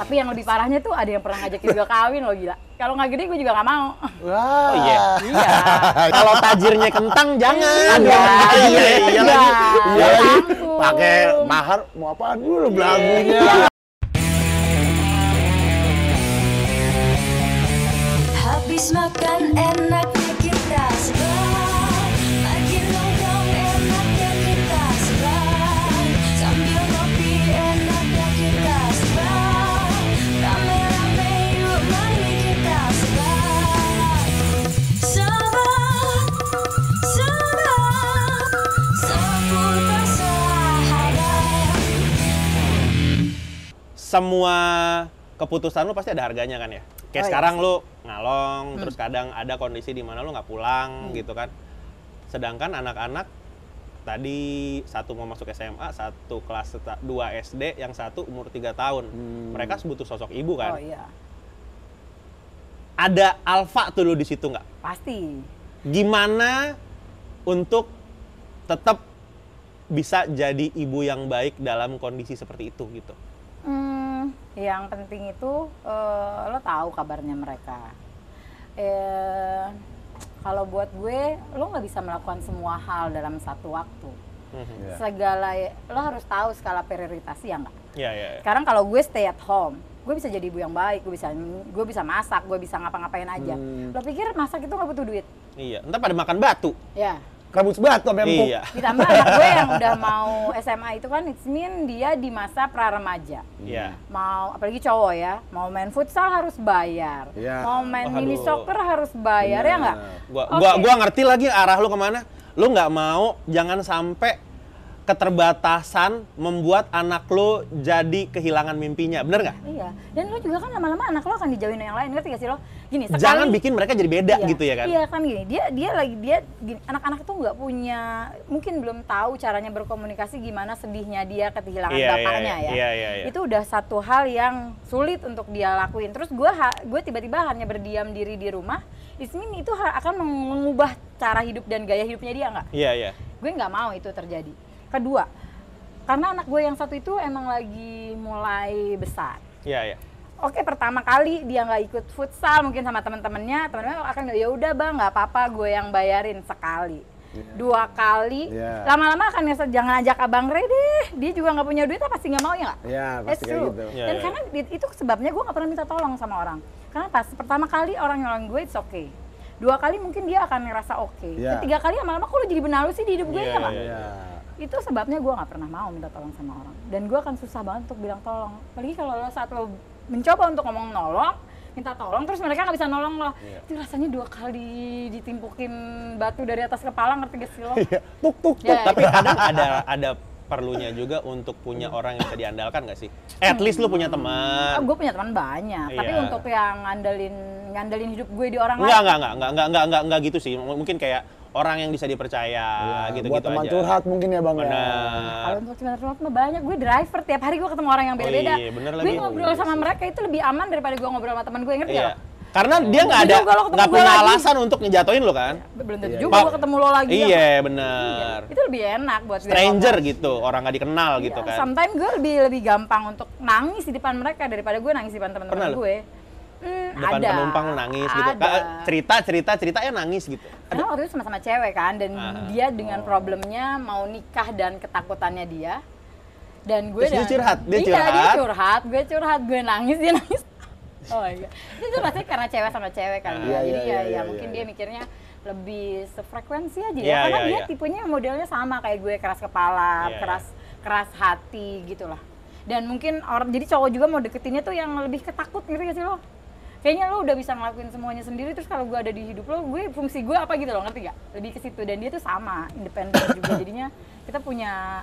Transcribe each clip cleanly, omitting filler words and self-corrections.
Tapi yang lebih parahnya tuh ada yang pernah ngajakin gue kawin loh, gila. Kalau nggak gede gue juga nggak mau. Wah. Oh iya. Iya. Kalau tajirnya kentang jangan. Iya, iya lagi. Iya lagi. Ampun. Pakai mahar mau apaan dulu belagunya. Habis makan enaknya kita sebar, lagi nongkrong enaknya kita sebar, sambil ngopi enaknya kita sebar, rame-rame yuk mari kita sebar, sebar, sebar, seputar sahabat. Semua keputusan lu pasti ada harganya kan ya? Kayak Oh, sekarang iya. lu ngalong, terus kadang ada kondisi di mana lu nggak pulang gitu kan. Sedangkan anak-anak tadi satu mau masuk SMA, satu kelas 2 SD, yang satu umur 3 tahun. Mereka butuh sosok ibu Oh kan. iya, Ada alfa tuh lu di situ nggak? pasti. Gimana untuk tetap bisa jadi ibu yang baik dalam kondisi seperti itu gitu? Yang penting itu lo tahu kabarnya mereka. Kalau buat gue, lo nggak bisa melakukan semua hal dalam satu waktu. Iya. Segala lo harus tahu skala prioritas ya nggak. Iya, iya. Sekarang kalau gue stay at home, gue bisa jadi ibu yang baik, gue bisa masak, gue bisa ngapa-ngapain aja. Lo pikir masak itu nggak butuh duit? Iya, ntar pada makan batu. Ya. Kabus batu sampai empuk. Iya. Ditambah anak gue yang udah mau SMA itu kan, it's mean dia di masa pra-remaja. Iya. Mau, apalagi cowok ya, mau main futsal harus bayar, Iya. mau main Aduh. mini soccer harus bayar, ya nggak? Gua ngerti lagi arah lu kemana. Lu nggak mau jangan sampai keterbatasan membuat anak lu jadi kehilangan mimpinya, bener nggak? Iya, dan lo juga kan lama-lama anak lo akan dijauhin yang lain, ngerti gak sih lo? Gini, sekali, Jangan bikin mereka jadi beda iya, gitu ya kan? Iya kan gini, anak-anak itu nggak punya, mungkin belum tahu caranya berkomunikasi gimana sedihnya dia kehilangan Iya, bapaknya iya, ya. iya. Itu udah satu hal yang sulit untuk dia lakuin. Terus gue tiba-tiba hanya berdiam diri di rumah, Ismin itu akan mengubah cara hidup dan gaya hidupnya dia nggak? Iya, iya. Gue nggak mau itu terjadi. Kedua, karena anak gue yang satu itu emang lagi mulai besar. Iya, iya. Oke, pertama kali dia nggak ikut futsal mungkin sama teman-temannya akan ya udah bang, nggak apa-apa, gue yang bayarin sekali. Dua kali, Iya. lama-lama akan jangan ajak abang Ray deh, dia juga nggak punya duit, pasti nggak mau ya nggak? Iya, That's pasti kayak true. gitu. Iya, Dan iya. karena itu sebabnya gue nggak pernah minta tolong sama orang. Karena pas pertama kali orang nyolong gue, it's okay. Dua kali mungkin dia akan ngerasa oke. Iya. Ketiga kali lama-lama kok lu jadi benalu sih di hidup gue, Iya, ya nggak? iya, Iya. Itu sebabnya gue nggak pernah mau minta tolong sama orang, dan gue akan susah banget untuk bilang tolong. Apalagi kalau saat lo mencoba untuk ngomong nolong, minta tolong, terus mereka nggak bisa nolong lo. Itu rasanya 2 kali ditimpukin batu dari atas kepala, ngerti gak sih lo? Iya. Tuk tuk tuk. Ya, Tapi kadang ada perlunya juga untuk punya orang yang bisa diandalkan nggak sih? At least lu punya teman. Gue punya teman banyak, tapi Iya. untuk yang ngandelin hidup gue di orang lain. Enggak gitu sih. Mungkin kayak orang yang bisa dipercaya Iya, gitu-gitu buat teman aja. curhat mungkin ya bang ya. Benar. Kalau untuk teman curhat mah banyak, gue driver, tiap hari gue ketemu orang yang beda-beda. iya, bener Gue lagi. ngobrol sama mereka itu lebih aman daripada gue ngobrol sama teman gue, ngerti Iya. gak lo? Karena dia nggak Jadi ada, kalau ketemu nggak gue punya lagi- alasan untuk ngejatoin lo kan? Belum tentu Iya, juga iya. gue ketemu lo lagi. ya. Iya, bener. Itu lebih enak buat gue Stranger ngomong. gitu, orang nggak dikenal gitu Iya, kan? sometimes gue lebih gampang untuk nangis di depan mereka daripada gue nangis di depan Pernah teman-teman lo? gue. Depan Ada. penumpang lu nangis gitu. Ada. Ceritanya nangis gitu. Karena waktu itu sama-sama cewek kan, dan dia dengan problemnya mau nikah dan ketakutannya dia. Dan gue Terus dia curhat? Dia iya, curhat? dia curhat, gue curhat, gue nangis, dia nangis. Oh iya. Itu pasti karena cewek sama cewek kali ya. Jadi ya mungkin dia mikirnya lebih sefrekuensi aja ya. Iya, Karena iya, dia iya. tipenya modelnya sama kayak gue, keras kepala, Iya, keras hati gitu lah. Dan mungkin jadi cowok juga mau deketinnya tuh yang lebih ketakut, ngerti gak sih lo? Kayaknya lo udah bisa ngelakuin semuanya sendiri, terus kalau gue ada di hidup lo, fungsi gue apa gitu lo, ngerti gak? Lebih ke situ. Dan dia tuh sama, independen juga. Jadinya kita punya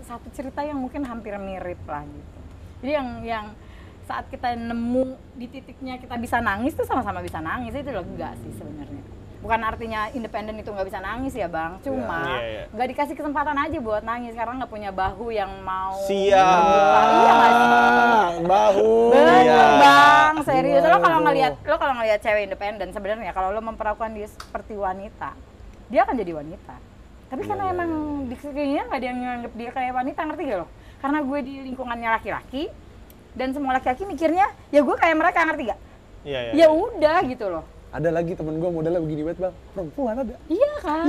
satu cerita yang mungkin hampir mirip lah gitu. Jadi yang saat kita nemu di titiknya kita bisa nangis tuh sama-sama bisa nangis, itu loh enggak sih sebenarnya. Bukan artinya independen itu nggak bisa nangis ya bang, cuma Iya. nggak dikasih kesempatan aja buat nangis karena nggak punya bahu yang mau. Siap. Iya nggak sih? Bahu. Bener Iya. bang, serius. Lo Waduh. kalau ngelihat cewek independen, sebenarnya kalau lo memperlakukan dia seperti wanita, dia akan jadi wanita. Tapi karena emang di sekelilingnya nggak ada yang nganggap dia kayak wanita, ngerti gak lo? Karena gue di lingkungannya laki-laki, Dan semua laki-laki mikirnya, ya gue kayak mereka, ngerti gak? Iya, iya. Ya udah gitu loh. Ada lagi temen gue modelnya begini banget bang, perempuan ada. Iya kan?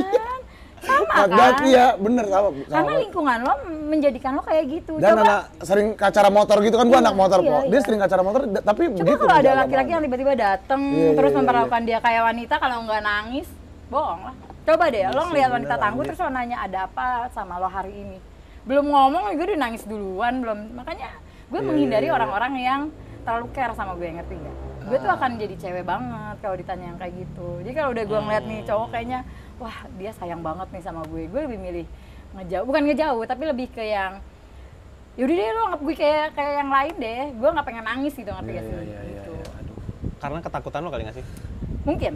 Sama Banget, kan? iya bener sama. Karena lingkungan lo menjadikan lo kayak gitu. Dan anak sering ke acara motor gitu kan, gua Iya, anak motor iya, kok. Dia iya. sering ke acara motor, tapi Coba begitu. kalau ada menjaga laki-laki banget. yang tiba-tiba dateng Iya, terus iya, memperlakukan dia kayak wanita, kalau nggak nangis, bohong lah. Coba deh, lo ngeliat wanita bener, tangguh anjir. terus lo nanya ada apa sama lo hari ini. Belum ngomong, gue udah nangis duluan, belum. Makanya gue Iya, menghindari iya, iya. orang-orang yang terlalu care sama gue, ngerti gak? Gue tuh akan jadi cewek banget kalau ditanya yang kayak gitu. Jadi kalau udah gue ngeliat nih cowok kayaknya, wah dia sayang banget nih sama gue lebih milih ngejauh, bukan ngejauh, tapi lebih ke yang yaudah deh lo anggap gue kayak yang lain deh, gue nggak pengen nangis gitu, ngerti gak sih? Gitu. Aduh. Karena ketakutan lo kali nggak sih? Mungkin.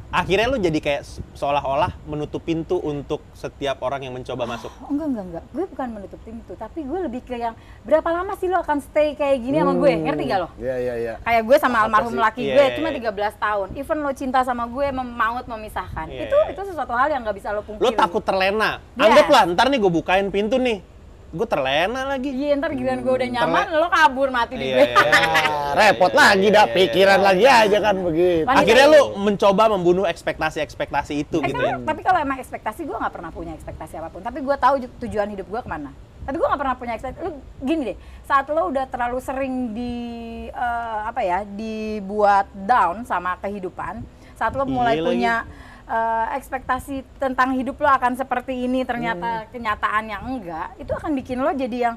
Akhirnya lo jadi kayak seolah-olah menutup pintu untuk setiap orang yang mencoba masuk. Oh, enggak. Gue bukan menutup pintu, tapi gue lebih ke yang berapa lama sih lo akan stay kayak gini sama gue, ngerti gak lo? Iya. Kayak gue sama Apa almarhum sih? laki Iya, gue iya, cuma iya. 13 tahun. Even lo cinta sama gue, maut memisahkan. Iya, itu iya. itu sesuatu hal yang nggak bisa lo pungkiri. Lo takut terlena. Yes. Anggaplah ntar nih gue bukain pintu nih, gue terlena lagi. Iya, ntar giliran gue udah nyaman, lo kabur mati di Iya, gue. iya. Ah, repot lagi dah, Iya, pikiran iya, lagi aja kan begitu. Wanita Akhirnya itu- lo mencoba membunuh ekspektasi-ekspektasi itu gitu ya. Tapi kalau emang ekspektasi, gue nggak pernah punya ekspektasi apapun. Tapi gue tahu tujuan hidup gue kemana. Tapi gue nggak pernah punya ekspektasi. Lu gini deh, saat lo udah terlalu sering dibuat down sama kehidupan, saat lo mulai Iya lagi. punya ekspektasi tentang hidup lo akan seperti ini, ternyata kenyataannya enggak, itu akan bikin lo jadi yang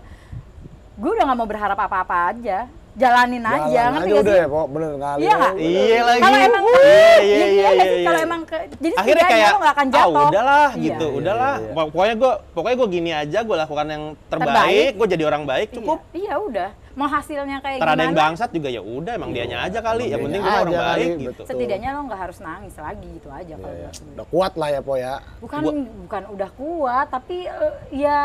gue udah nggak mau berharap apa-apa aja, jalanin aja, Jalan ngerti aja gak udah sih? ya, Pok. Bener kali. Iya nggak? Iya lagi. Kalau emang Iya, iya nggak sih? iya. Kalau emang jadi Akhirnya setidaknya kayak lo nggak akan jatuh. udahlah Iya. gitu, Iya, udahlah. iya, iya. Pokoknya gue gini aja, gue lakukan yang Terbaik. terbaik, gue jadi orang baik, cukup. Iya udah. Mau hasilnya kayak Ntar ada yang gimana? bangsat juga ya udah, emang dianya aja kali. Yang Emang penting dianya gue orang aja kali, baik betul. gitu. Setidaknya lo nggak harus nangis lagi gitu aja kalau Iya, buat gue. udah kuat lah ya, Po ya. Bukan udah kuat, tapi ya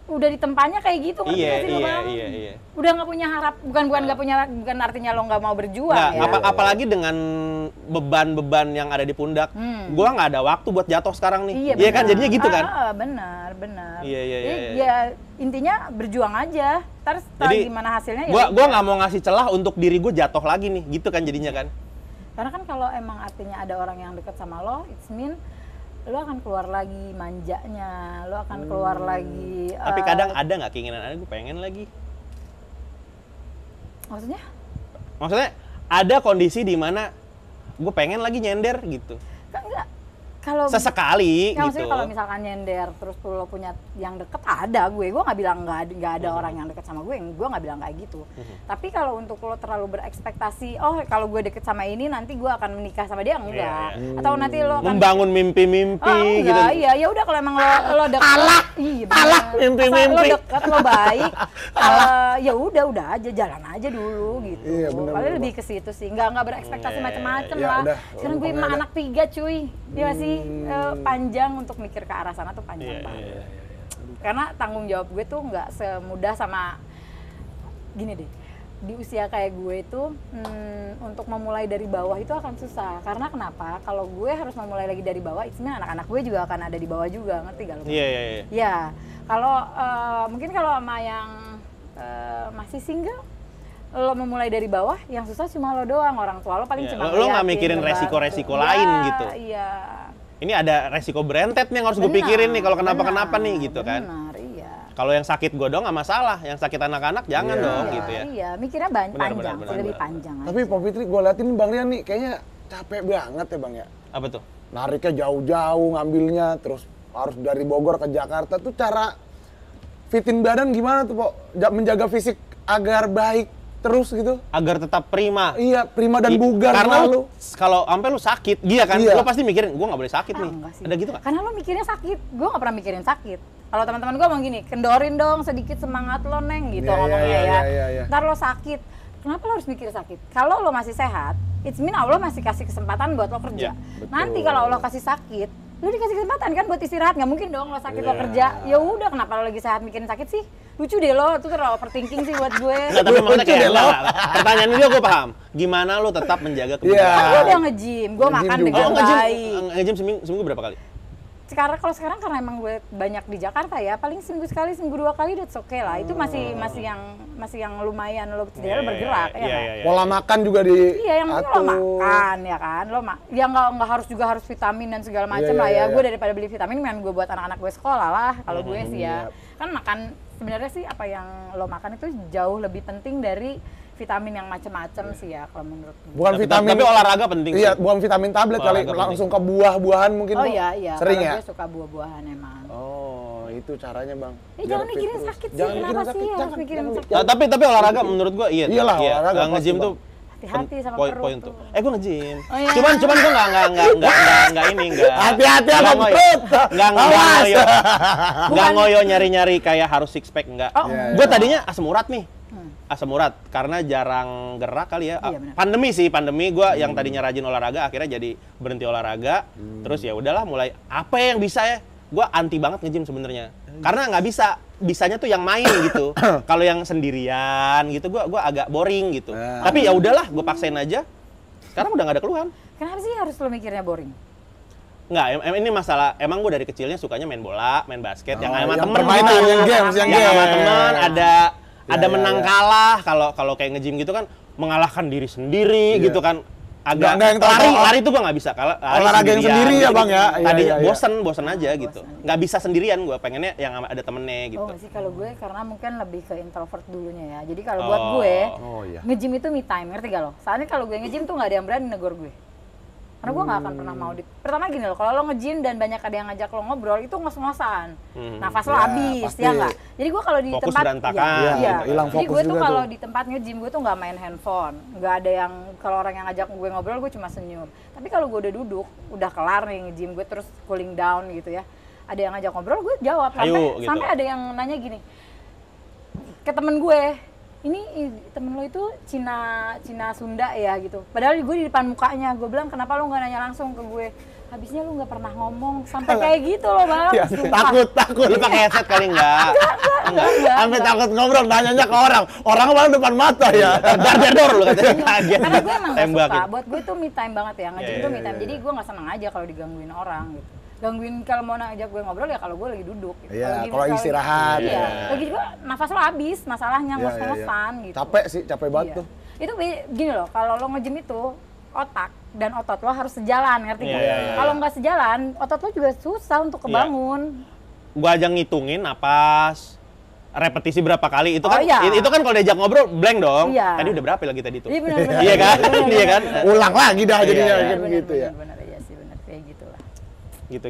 udah di tempatnya kayak gitu, ngerti Iya, nggak sih lo, iya, Bang? iya. Udah nggak punya bukan artinya lo nggak mau berjuang Nggak, ya. apalagi dengan beban-beban yang ada di pundak, gua nggak ada waktu buat jatuh sekarang nih. Iya kan, benar. jadinya gitu kan. Benar. Iya, iya, Jadi, iya. ya intinya berjuang aja. Ntar Jadi gimana hasilnya ya. gua udah. nggak mau ngasih celah untuk diri gue jatuh lagi nih, gitu kan jadinya kan. Karena kan kalau emang artinya ada orang yang dekat sama lo, it's mean lo akan keluar lagi manjanya, lo akan keluar lagi. Tapi kadang ada nggak keinginan, ada gue pengen lagi. Maksudnya? Maksudnya ada kondisi di mana gue pengen lagi nyender gitu. Kan enggak. Kalau Sesekali ya, gitu. maksudnya kalau misalkan nyender terus tuh lo punya yang deket, ada gue nggak bilang nggak ada orang yang deket sama gue nggak bilang kayak gitu. Tapi kalau untuk lo terlalu berekspektasi, oh kalau gue deket sama ini nanti gue akan menikah sama dia, enggak. Iya, Atau nanti lo akan Membangun mimpi-mimpi oh, gitu. enggak, iya ya udah kalau emang lo deket, iya, bener. mimpi-mimpi. Asal lo deket, lo baik, ya udah aja jalan aja dulu gitu. Iya, bener, Paling bener, lebih ke situ sih, nggak berekspektasi macam-macam Ya lah. udah, Sekarang gue umpamanya anak 3 cuy, ya sih panjang untuk mikir ke arah sana tuh panjang Iya, banget. iya, Karena tanggung jawab gue tuh nggak semudah sama gini deh. Di usia kayak gue itu untuk memulai dari bawah itu akan susah. Karena kenapa? Kalau gue harus memulai lagi dari bawah, istilahnya anak-anak gue juga akan ada di bawah juga, ngerti gak lo? Iya, iya, iya. Ya, kalau mungkin kalau sama yang masih single, lo memulai dari bawah, yang susah cuma lo doang. Orang tua lo paling Iya, cuma lo nggak ngeliatin, mikirin ngebantu. resiko-resiko Iya, lain gitu. Iya. Ini ada resiko berentet nih yang harus gue Benar, pikirin nih kalau kenapa-kenapa benar, nih gitu kan. Benar, iya. Kalau yang sakit gue dong nggak masalah, yang sakit anak-anak jangan Iya. dong Iya, gitu ya. Iya, mikirnya Benar, panjang, benar, sih, lebih benar. panjang Tapi aja. Pak Fitri, gue liatin Bang Rian nih, kayaknya capek banget ya Bang ya. Apa tuh? Nariknya jauh-jauh ngambilnya, terus harus dari Bogor ke Jakarta. Tuh cara fitin badan gimana tuh, Pok? Menjaga fisik agar baik terus gitu. Agar tetap prima. Iya, prima dan bugar Karena selalu. kalau sampai lu sakit, iya kan, Iya. lu pasti mikirin, gue nggak boleh sakit nih. Enggak sih. Ada gitu nggak? Karena lo mikirnya sakit, gue nggak pernah mikirin sakit. Kalau teman-teman gue mau gini, kendorin dong sedikit semangat lo neng gitu Iya, ngomongnya iya, ya. iya. Ntar lo sakit, kenapa lo harus mikir sakit? Kalau lo masih sehat, it's mean Allah masih kasih kesempatan buat lo kerja. Iya, betul. Nanti kalau Allah kasih sakit, lo dikasih kesempatan kan buat istirahat, nggak mungkin dong lo sakit lo Iya. kerja. Ya udah, kenapa lo lagi sehat mikirin sakit sih? Lucu deh lo, itu terlalu overthinking sih buat gue. Nggak, tapi maksudnya Lucu kayak deh, lo. enggak. Pertanyaan ini gue paham. Gimana lu tetap menjaga Iya. kebugaran? Kan gue udah nge-gym, gue Nge-gym makan juga. dengan Oh, nge-gym, baik. nge-gym seminggu berapa kali? kalau sekarang karena emang gue banyak di Jakarta ya, paling seminggu sekali, seminggu 2 kali that's okay lah. Itu masih yang lumayan lo Iya, bergerak ya kan. Pola makan juga di Iya, yang penting lo makan ya kan, ya nggak harus vitamin dan segala macam lah ya. Gue daripada beli vitamin, kan gue buat anak-anak gue sekolah lah. Kalau gue sih ya, kan makan sebenarnya sih apa yang lo makan itu jauh lebih penting dari vitamin yang macam-macam sih ya kalau menurut gue. Bukan vitamin. Tapi olahraga penting. Iya, bukan vitamin tablet kali, Olahraga langsung ke buah-buahan mungkin. Oh Bu. iya, Sering kalau ya? gue suka buah-buahan emang. Oh, itu caranya Bang. Jangan Biar fit mikirin terus. sakit sih, Jangan kenapa mikirin sih sakit, harus jangan, mikirin jangan. sakit? Tapi olahraga menurut gua iya. Iyalah, olahraga Nge-gym pasti, tuh Hati-hati sama perut poin tuh. tuh. Gua nge-gym. Oh, iya. Cuman gua enggak ini enggak. Hati-hati sama ngoyo. perut. Enggak Awas. ngoyo. Enggak ngoyo nyari-nyari kayak harus six pack enggak. Oh, Iya, Gua iya. tadinya asam urat nih. Asam urat karena jarang gerak kali ya. Iya, benar. Pandemi gua yang tadinya rajin olahraga akhirnya jadi berhenti olahraga. Terus ya udahlah mulai apa yang bisa ya. Gua anti banget nge-gym sebenarnya. Karena nggak bisanya tuh yang main gitu. Kalau yang sendirian gitu gua agak boring gitu. Tapi ya udahlah gua paksain aja. Sekarang udah nggak ada keluhan. Kenapa sih harus lo mikirnya boring? Nggak, ini masalah emang gue dari kecilnya sukanya main bola, main basket, yang sama yang temen permainan, gitu. yang games, yang sama game. temen ada Ya, menang ya. kalah. Kalau kayak nge-gym gitu kan mengalahkan diri sendiri Iya. gitu kan. Agak Nggak yang tahu- lari tuh gue nggak bisa. Kalau lari Olahraga yang sendirian, sendiri ya, gitu. Bang, ya? Iya, Tadinya iya, iya. bosen aja gitu. Nggak bisa sendirian gue, pengennya yang ada temennya gitu. Oh sih kalau gue karena mungkin lebih ke introvert dulunya ya. Jadi kalau buat gue Oh, iya. nge-gym itu me time, ngerti gak lo? Soalnya kalau gue nge-gym tuh nggak ada yang berani negor gue. Karena gue nggak akan pernah mau pertama gini loh, kalau lo nge-gym dan banyak ada yang ngajak lo ngobrol itu ngos-ngosan. Nafas lo Ya, habis, pasti. ya nggak? Jadi gue kalau di Fokus tempat berantakan. iya. Iya, hilang Jadi fokus gue tuh juga kalau tuh. di tempat nge-gym gue tuh nggak main handphone. Nggak ada yang kalau orang yang ngajak gue ngobrol gue cuma senyum. Tapi kalau gue udah duduk, udah kelar nih nge-gym gue terus cooling down gitu ya. Ada yang ngajak ngobrol gue jawab Ayo, gitu. sampai ada yang nanya gini ke temen gue, ini temen lo itu Cina Sunda ya gitu. Padahal gue di depan mukanya, gue bilang kenapa lo nggak nanya langsung ke gue? Habisnya lu nggak pernah ngomong sampai kayak gitu loh bang. Ya, Sumpah. takut. Lu pakai headset kali enggak? Enggak. Sampai takut ngobrol, nanyanya ke orang. Orang malah depan mata ya. Dar lu katanya kaget. Karena gue emang gak Tembakin. suka, buat gue tuh me time banget ya, nge-gym Iya, tuh iya, me time. Jadi gue gak seneng aja kalau digangguin orang gitu. Gangguin kalau mau ngajak gue ngobrol ya kalau gue lagi duduk gitu. Iya, kalau istirahat. Iya, Iya. lagi juga nafas lo habis, masalahnya Iya, ngos-ngosan gitu. Capek sih, capek banget Iya. tuh. Itu gini loh, kalau lo nge-gym itu otak dan otot lo harus sejalan, ngerti nggak? Iya, iya, Kalau nggak sejalan, otot lo juga susah untuk kebangun. Gua aja ngitungin napas, repetisi berapa kali itu Oh, kan iya. itu kan kalau diajak ngobrol blank dong. Iya. Tadi udah berapa lagi tadi tuh? Iya benar-benar. Iya kan? Benar-benar, Iya kan? benar-benar. Ulang lagi dah jadinya Iya, kan Benar, gitu ya. benar, iya sih benar kayak gitulah. Gitu.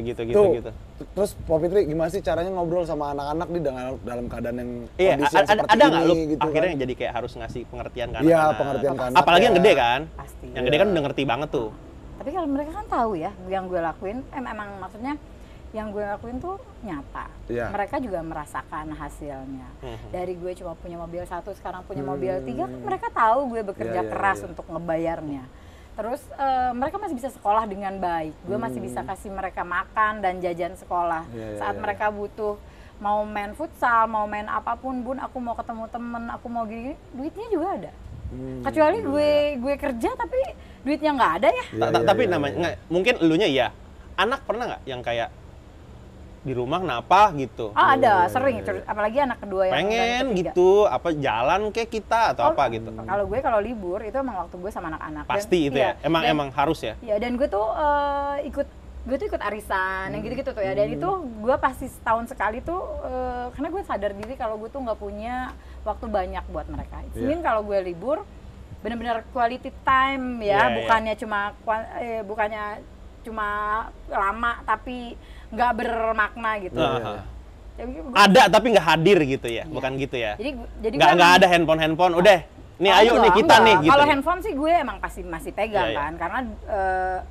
Tuh, terus Pak Fitri gimana sih caranya ngobrol sama anak-anak di dalam keadaan yang Iya, kondisi yang seperti ada nggak ini lu gitu akhirnya kan? jadi kayak harus ngasih pengertian kan? Iya, pengertian ke anak Apalagi yang ya. gede kan? Pasti. Yang gede kan udah ngerti banget tuh. Tapi kalau mereka kan tahu ya, yang gue lakuin, emang maksudnya yang gue lakuin tuh nyata. Iya. Mereka juga merasakan hasilnya. Dari gue cuma punya mobil 1, sekarang punya mobil 3, kan mereka tahu gue bekerja Iya, iya, keras iya. untuk ngebayarnya. Terus mereka masih bisa sekolah dengan baik. Gue masih bisa kasih mereka makan dan jajan sekolah. Iya, iya, Saat iya. mereka butuh mau main futsal, mau main apapun, bun, aku mau ketemu temen, aku mau gini, duitnya juga ada. Kecuali gue kerja tapi duitnya nggak ada ya. Iya, Tapi iya, namanya iya. nggak, mungkin elunya iya. Anak pernah nggak yang kayak di rumah kenapa gitu? Oh ada, sering. Apalagi anak kedua yang dan Pengen ketiga. gitu, apa jalan kayak kita atau Oh, apa gitu? Kalau gue kalau libur itu emang waktu gue sama anak-anak. Dan- Pasti itu iya, ya. Emang harus ya. Iya, dan gue tuh ikut arisan yang gitu-gitu tuh ya. Dan itu gue pasti setahun sekali tuh karena gue sadar diri kalau gue tuh nggak punya waktu banyak buat mereka. It means kalau gue libur benar-benar quality time ya, Iya, iya. bukannya cuma lama tapi nggak bermakna gitu. Aha. Jadi gue- Ada tapi nggak hadir gitu ya, Iya. bukan gitu ya. jadi Nggak ada handphone. Udah, nih ayo nih kita nih gitu. Kalau handphone sih gue emang pasti masih pegang Iya, iya. kan, karena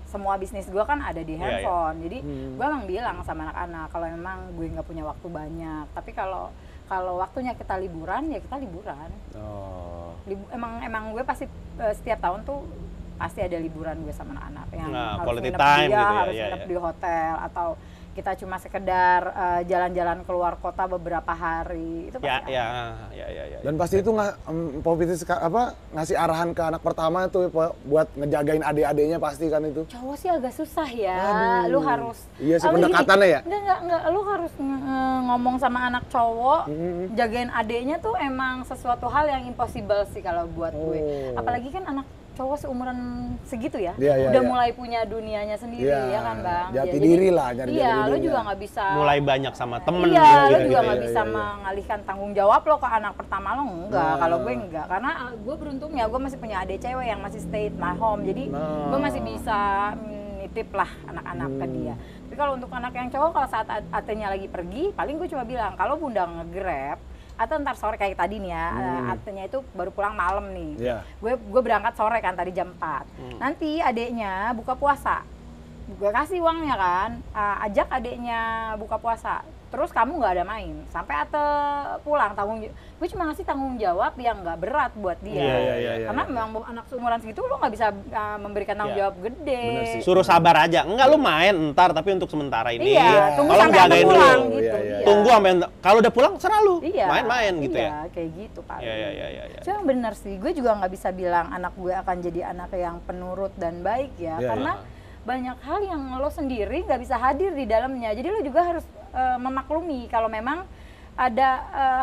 semua bisnis gue kan ada di Iya, iya. handphone. Jadi gue emang bilang sama anak-anak kalau memang gue nggak punya waktu banyak. Tapi kalau waktunya kita liburan ya kita liburan. Oh. Emang gue pasti setiap tahun tuh pasti ada liburan gue sama anak-anak yang Nah, harus quality nginep time dia, gitu ya, harus iya, nginep iya. di hotel, atau kita cuma sekedar jalan-jalan keluar kota beberapa hari, itu pasti ada. Ya. Dan pasti itu Popiti ngasih arahan ke anak pertama tuh buat ngejagain adik-adiknya pasti kan itu. Cowok sih agak susah ya, Aduh. lu harus Iya sih, gini, pendekatannya ya? Enggak, lu harus ngomong sama anak cowok, jagain adeknya tuh emang sesuatu hal yang impossible sih kalau buat gue. Oh. Apalagi kan anak cowok seumuran segitu ya, Iya, udah iya. mulai punya dunianya sendiri ya kan Bang. Jati Ya, diri jadi- lah, nyari Iya, jati lu dirinya. juga nggak bisa. Mulai banyak sama temen Iya, lu gitu-gitu juga ya. nggak bisa Iya. mengalihkan tanggung jawab lo ke anak pertama lo, enggak. Nah. Kalau gue enggak, karena gue beruntungnya gue masih punya adik cewek yang masih stay at my home, jadi Nah. gue masih bisa nitip lah anak-anak ke dia. Tapi kalau untuk anak yang cowok, kalau saat atenya lagi pergi, paling gue cuma bilang kalau bunda nge-grab atau ntar sore kayak tadi nih ya, atenya itu baru pulang malam nih. Iya. Gue berangkat sore kan tadi jam 4. Nanti adeknya buka puasa. Gue kasih uangnya kan, ajak adeknya buka puasa. Terus kamu nggak ada main sampai Ate pulang. Gue cuma ngasih tanggung jawab yang nggak berat buat dia. Iya, Karena memang anak seumuran segitu lo nggak bisa memberikan tanggung Iya. jawab gede. Bener sih. Suruh sabar aja. Enggak, lu main entar tapi untuk sementara ini. Iya, tunggu Tolong sampai Ate jagain pulang dulu. gitu. Iya, iya. Tunggu sampai kalau udah pulang serah lu. Iya. Main-main gitu iya, ya. kayak gitu Pak. Iya. Cuma bener sih, gue juga nggak bisa bilang anak gue akan jadi anak yang penurut dan baik ya, Iya, karena banyak hal yang lo sendiri nggak bisa hadir di dalamnya. Jadi lo juga harus memaklumi kalau memang ada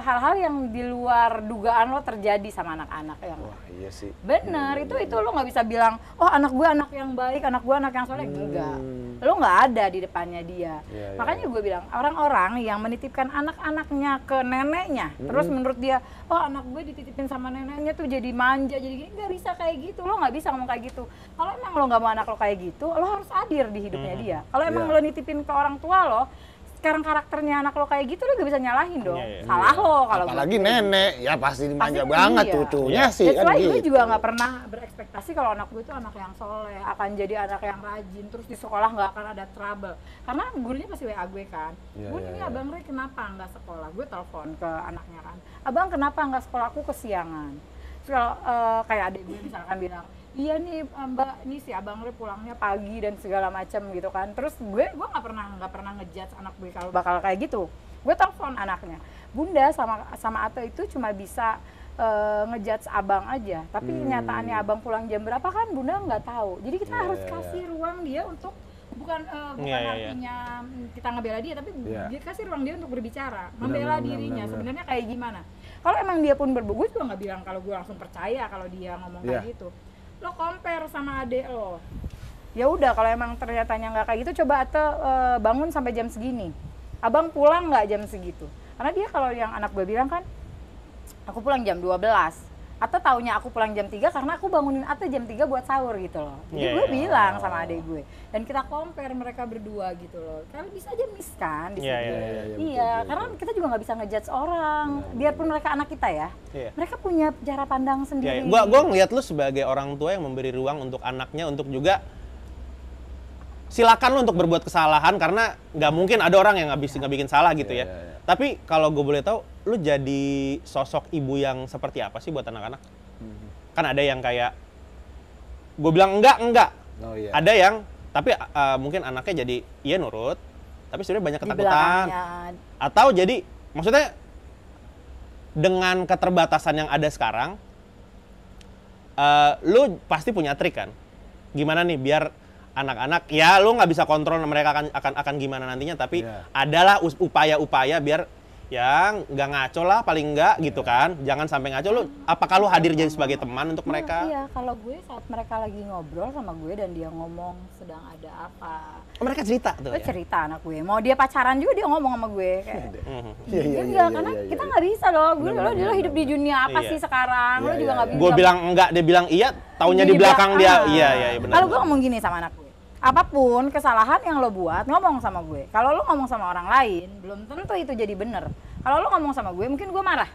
hal-hal yang di luar dugaan lo terjadi sama anak-anak yang Wah, iya sih. bener. Itu lo nggak bisa bilang, oh anak gue anak yang baik, anak gue anak yang soleh. Enggak, lo nggak ada di depannya dia. Iya, Makanya gue bilang orang-orang yang menitipkan anak-anaknya ke neneknya, terus menurut dia, oh anak gue dititipin sama neneknya tuh jadi manja, jadi gini, nggak bisa kayak gitu. Lo nggak bisa ngomong kayak gitu. Kalau emang lo nggak mau anak lo kayak gitu, lo harus hadir di hidupnya dia. Kalau emang Iya. lo nitipin ke orang tua lo, sekarang karakternya anak lo kayak gitu, lo gak bisa nyalahin dong. Iya. Salah lo kalau Apalagi buat gue. nenek, ya pasti dimanja Pasti banget iya. cucunya sih That's kan why gitu. gue juga nggak pernah berekspektasi kalau anak gue itu anak yang soleh, akan jadi anak yang rajin, terus di sekolah nggak akan ada trouble. Karena gurunya pasti WA gue kan, Iya, Bun iya, ini iya. abang Ray kenapa nggak sekolah? Gue telepon ke anaknya kan, abang kenapa nggak sekolah, aku kesiangan. Terus kalau kayak adik gue misalkan bilang, iya nih mbak, ini si abang Ray pulangnya pagi dan segala macam gitu kan. Terus gue nggak pernah ngejudge anak gue kalau bakal kayak gitu. Gue telepon anaknya, bunda sama Ate itu cuma bisa ngejudge abang aja, tapi kenyataannya abang pulang jam berapa kan bunda nggak tahu. Jadi kita harus kasih ruang dia untuk bukan artinya kita ngebela dia, tapi dia kasih ruang dia untuk berbicara, membela dirinya sebenarnya kayak gimana. Kalau emang dia pun gue juga nggak bilang kalau gue langsung percaya kalau dia ngomong kayak gitu. Lo compare sama adek lo, ya udah kalau emang ternyatanya nggak kayak gitu, coba Ate bangun sampai jam segini, abang pulang nggak jam segitu. Karena dia kalau yang anak gue bilang kan, aku pulang jam 12, Ate taunya aku pulang jam 3 karena aku bangunin Ate jam 3 buat sahur gitu loh. Jadi gue bilang sama adek gue, dan kita compare mereka berdua gitu loh. Karena bisa aja miss kan di situ. Iya, karena kita juga nggak bisa ngejudge orang, biarpun mereka anak kita ya. Mereka punya cara pandang sendiri. Gua ngeliat lu sebagai orang tua yang memberi ruang untuk anaknya untuk juga silakan lu untuk berbuat kesalahan, karena nggak mungkin ada orang yang nggak bikin salah gitu ya. Tapi kalau gue boleh tahu, lu jadi sosok ibu yang seperti apa sih buat anak-anak? Kan ada yang kayak gue bilang enggak. Oh, iya. Ada yang tapi mungkin anaknya jadi iya nurut, tapi sebenarnya banyak Di ketakutan. belakangnya. Atau jadi maksudnya dengan keterbatasan yang ada sekarang, lu pasti punya trik kan? Gimana nih biar anak-anak, ya lu nggak bisa kontrol mereka akan gimana nantinya, tapi adalah upaya-upaya biar ya nggak ngaco lah paling nggak gitu kan, jangan sampai ngaco. Lu apakah lu hadir jadi sebagai teman untuk mereka? Iya, kalau gue saat mereka lagi ngobrol sama gue dan dia ngomong sedang ada apa, Oh, mereka cerita tuh gue ya? cerita anak gue, mau dia pacaran juga dia ngomong sama gue kayak Iya, karena kita nggak bisa loh, gue lo hidup di dunia apa Iya. sih sekarang, lo juga nggak bisa. Gue bilang enggak, dia bilang iya, taunya di belakang dia iya benar. Kalau gue ngomong gini sama anak gue, apapun kesalahan yang lo buat, ngomong sama gue. Kalau lo ngomong sama orang lain, belum tentu itu jadi bener. Kalau lo ngomong sama gue, mungkin gue marah,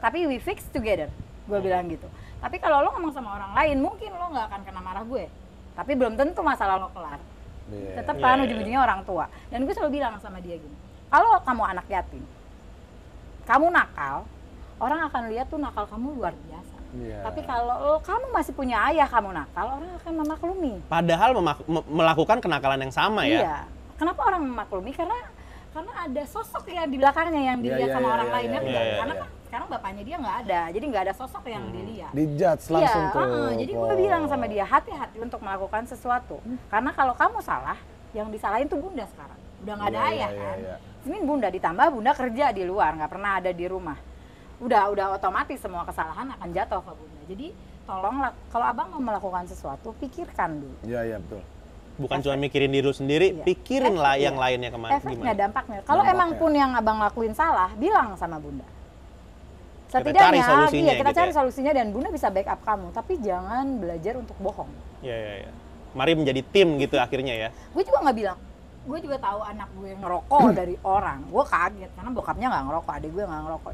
tapi we fix together, gue bilang gitu. Tapi kalau lo ngomong sama orang lain, mungkin lo nggak akan kena marah gue, tapi belum tentu masalah lo kelar. Tetap kan ujung-ujungnya orang tua. Dan gue selalu bilang sama dia gini, kalau kamu anak yatim, kamu nakal, orang akan lihat tuh nakal kamu luar biasa. Iya. Tapi kalau kamu masih punya ayah kamu nakal, orang akan memaklumi. Padahal melakukan kenakalan yang sama ya. Iya. Kenapa orang memaklumi? Karena ada sosok yang di belakangnya yang dilihat Iya, sama iya, orang iya, lainnya. iya, iya, Karena iya. kan sekarang bapaknya dia nggak ada, jadi nggak ada sosok yang dilihat. Dijudge langsung Iya, tuh. jadi gue bilang sama dia, hati-hati untuk melakukan sesuatu. Karena kalau kamu salah, yang disalahin tuh bunda sekarang. Udah nggak ada Iya, ayah iya, kan. iya. Senin bunda ditambah bunda kerja di luar, nggak pernah ada di rumah. Udah otomatis semua kesalahan akan jatuh ke bunda. Jadi tolonglah, kalau abang mau melakukan sesuatu, pikirkan dulu. Iya, iya betul. Bukan cuma mikirin diri lu sendiri, Iya. pikirin lah Efek, yang iya. lainnya kemana Efeknya, gimana. dampaknya. Kalau Dampaknya. emang pun yang abang lakuin salah, bilang sama bunda. Cari Setidaknya, solusinya kita gitu cari ya. solusinya dan bunda bisa backup kamu. Tapi jangan belajar untuk bohong. Iya, iya, iya. Mari menjadi tim gitu akhirnya ya. Gue juga nggak bilang, gue juga tahu anak gue ngerokok dari orang. Gue kaget karena bokapnya nggak ngerokok, adik gue nggak ngerokok.